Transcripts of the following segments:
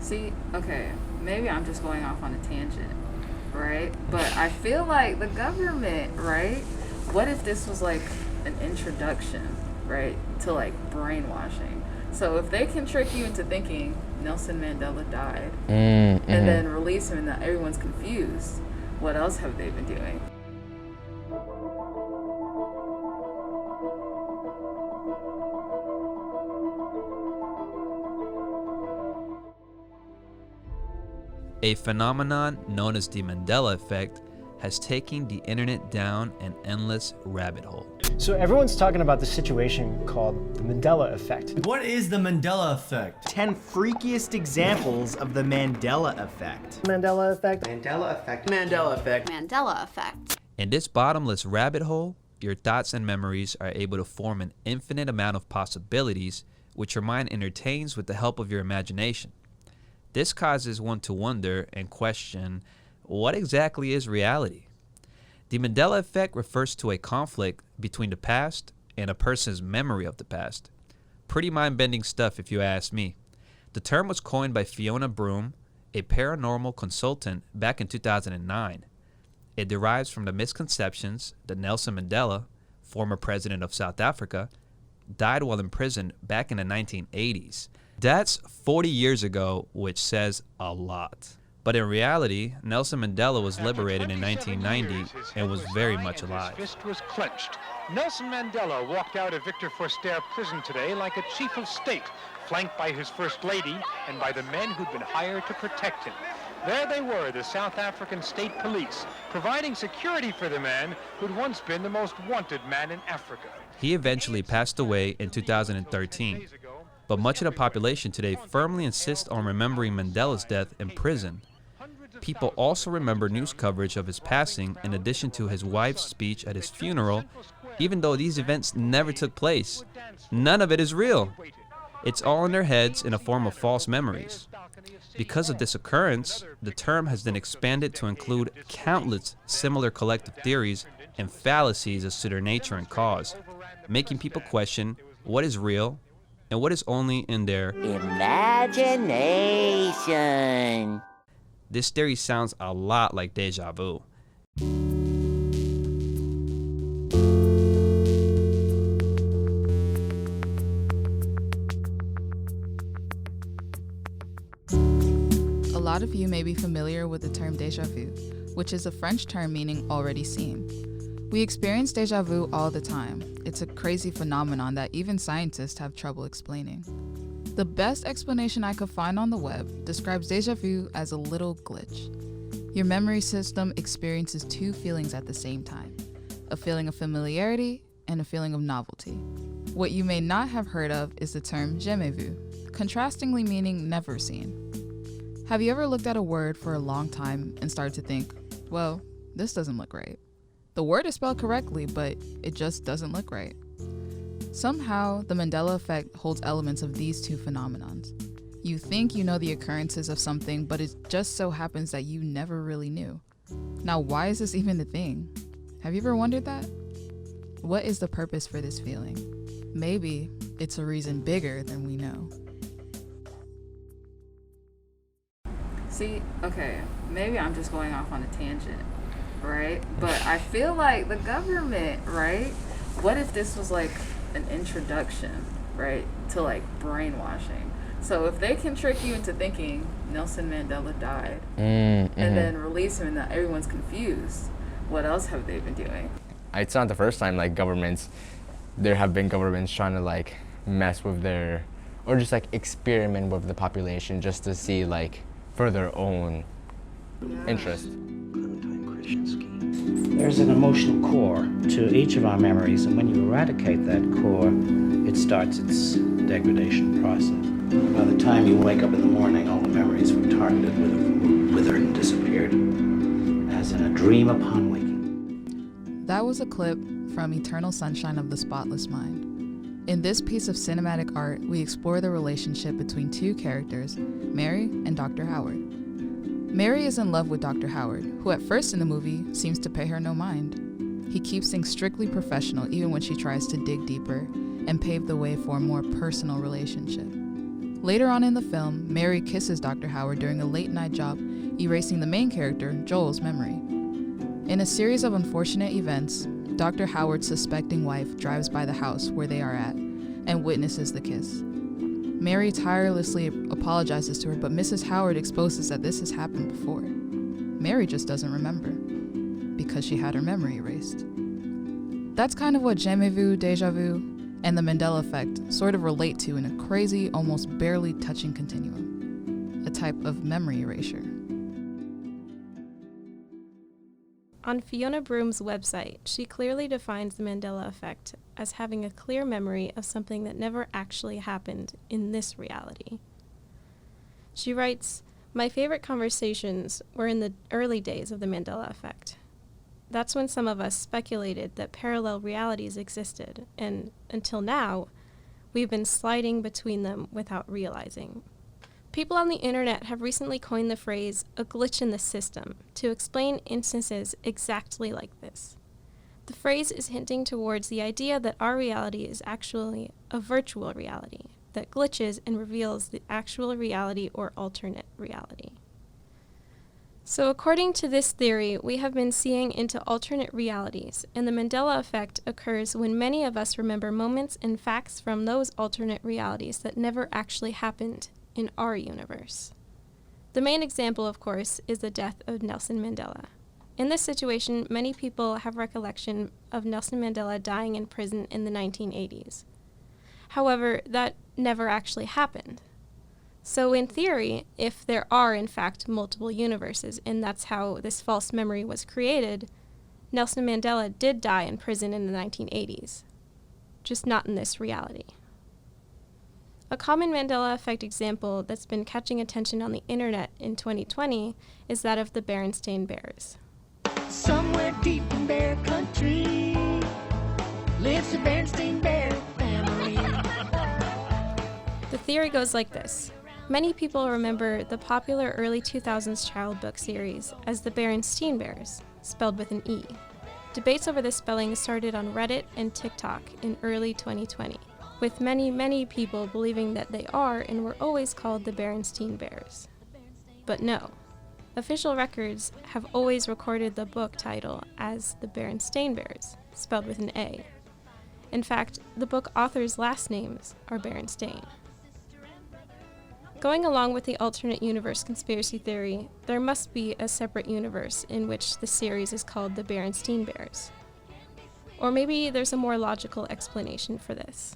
See, okay, maybe I'm just going off on a tangent, right? But I feel like the government, right? What if this was like an introduction, right, to like brainwashing? So if they can trick you into thinking Nelson Mandela died and then release him and that everyone's confused, what else have they been doing? A phenomenon known as the Mandela Effect has taken the internet down an endless rabbit hole. So everyone's talking about the situation called the Mandela Effect. What is the Mandela Effect? 10 freakiest examples of the Mandela Effect. Mandela Effect. Mandela Effect. Mandela Effect. Mandela Effect. In this bottomless rabbit hole, your thoughts and memories are able to form an infinite amount of possibilities which your mind entertains with the help of your imagination. This causes one to wonder and question, what exactly is reality? The Mandela Effect refers to a conflict between the past and a person's memory of the past. Pretty mind-bending stuff if you ask me. The term was coined by Fiona Broom, a paranormal consultant, back in 2009. It derives from the misconceptions that Nelson Mandela, former president of South Africa, died while in prison back in the 1980s. That's 40 years ago, which says a lot. But in reality, Nelson Mandela was liberated in 1990 and was very much alive. His fist was clenched. Nelson Mandela walked out of Victor Verster prison today like a chief of state, flanked by his first lady and by the men who'd been hired to protect him. There they were, the South African State Police, providing security for the man who'd once been the most wanted man in Africa. He eventually passed away in 2013. But much of the population today firmly insists on remembering Mandela's death in prison. People also remember news coverage of his passing in addition to his wife's speech at his funeral, even though these events never took place. None of it is real. It's all in their heads in a form of false memories. Because of this occurrence, the term has been expanded to include countless similar collective theories and fallacies as to their nature and cause, making people question what is real and what is only in their imagination. This theory sounds a lot like deja vu. A lot of you may be familiar with the term déjà vu, which is a French term meaning already seen. We experience déjà vu all the time. It's a crazy phenomenon that even scientists have trouble explaining. The best explanation I could find on the web describes déjà vu as a little glitch. Your memory system experiences two feelings at the same time, a feeling of familiarity and a feeling of novelty. What you may not have heard of is the term jamais vu, contrastingly meaning never seen. Have you ever looked at a word for a long time and started to think, well, this doesn't look right? The word is spelled correctly, but it just doesn't look right. Somehow, the Mandela Effect holds elements of these two phenomenons. You think you know the occurrences of something, but it just so happens that you never really knew. Now, why is this even a thing? Have you ever wondered that? What is the purpose for this feeling? Maybe it's a reason bigger than we know. See, okay, maybe I'm just going off on a tangent, right? But I feel like the government, right? What if this was like an introduction, right, to like brainwashing? So if they can trick you into thinking Nelson Mandela died and then release him and that everyone's confused, what else have they been doing? It's not the first time there have been governments trying to like mess with their, or just like experiment with the population just to see like for their own interest. There's an emotional core to each of our memories, and when you eradicate that core, it starts its degradation process. By the time you wake up in the morning, all the memories were targeted would have withered and disappeared, as in a dream upon waking. That was a clip from Eternal Sunshine of the Spotless Mind. In this piece of cinematic art, we explore the relationship between two characters, Mary and Dr. Howard. Mary is in love with Dr. Howard, who at first in the movie seems to pay her no mind. He keeps things strictly professional even when she tries to dig deeper and pave the way for a more personal relationship. Later on in the film, Mary kisses Dr. Howard during a late-night job, erasing the main character, Joel's memory. In a series of unfortunate events, Dr. Howard's suspecting wife drives by the house where they are at and witnesses the kiss. Mary tirelessly apologizes to her, but Mrs. Howard exposes that this has happened before. Mary just doesn't remember, because she had her memory erased. That's kind of what jamais vu, déjà vu, and the Mandela Effect sort of relate to in a crazy, almost barely touching continuum, a type of memory erasure. On Fiona Broom's website, she clearly defines the Mandela Effect as having a clear memory of something that never actually happened in this reality. She writes, "My favorite conversations were in the early days of the Mandela Effect. That's when some of us speculated that parallel realities existed, and until now, we've been sliding between them without realizing." People on the internet have recently coined the phrase, "a glitch in the system," to explain instances exactly like this. The phrase is hinting towards the idea that our reality is actually a virtual reality that glitches and reveals the actual reality or alternate reality. So according to this theory, we have been seeing into alternate realities, and the Mandela Effect occurs when many of us remember moments and facts from those alternate realities that never actually happened in our universe. The main example, of course, is the death of Nelson Mandela. In this situation, many people have recollection of Nelson Mandela dying in prison in the 1980s. However, that never actually happened. So in theory, if there are in fact multiple universes, and that's how this false memory was created, Nelson Mandela did die in prison in the 1980s, just not in this reality. A common Mandela Effect example that's been catching attention on the internet in 2020 is that of the Berenstain Bears. Somewhere deep in bear country lives the Berenstain Bear family. The theory goes like this. Many people remember the popular early 2000s child book series as the Berenstain Bears, spelled with an E. Debates over the spelling started on Reddit and TikTok in early 2020. With many people believing that they are and were always called the Berenstain Bears. But no, official records have always recorded the book title as the Berenstain Bears, spelled with an A. In fact, the book authors' last names are Berenstain. Going along with the alternate universe conspiracy theory, there must be a separate universe in which the series is called the Berenstain Bears. Or maybe there's a more logical explanation for this.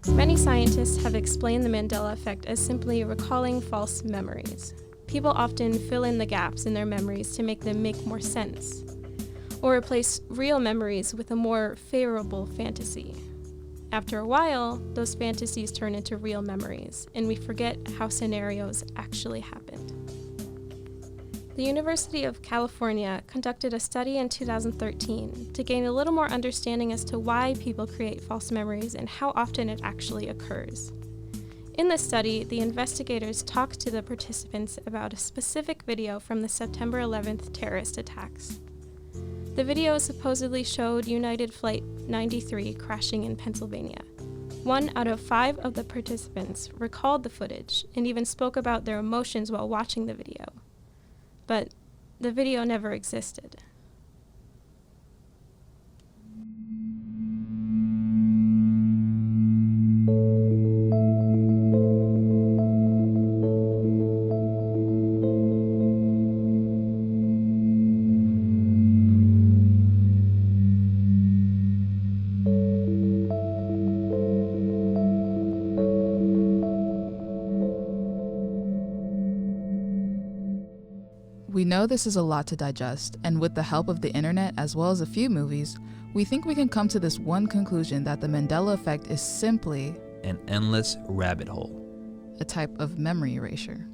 Many scientists have explained the Mandela Effect as simply recalling false memories. People often fill in the gaps in their memories to make them make more sense, or replace real memories with a more favorable fantasy. After a while, those fantasies turn into real memories, and we forget how scenarios actually happened. The University of California conducted a study in 2013 to gain a little more understanding as to why people create false memories and how often it actually occurs. In this study, the investigators talked to the participants about a specific video from the September 11th terrorist attacks. The video supposedly showed United Flight 93 crashing in Pennsylvania. 1 out of 5 of the participants recalled the footage and even spoke about their emotions while watching the video. But the video never existed. We know this is a lot to digest, and with the help of the internet as well as a few movies, we think we can come to this one conclusion that the Mandela Effect is simply an endless rabbit hole, a type of memory erasure.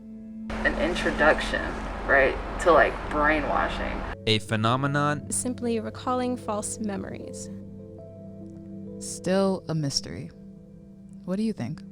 An introduction, right, to like brainwashing. A phenomenon simply recalling false memories. Still a mystery. What do you think?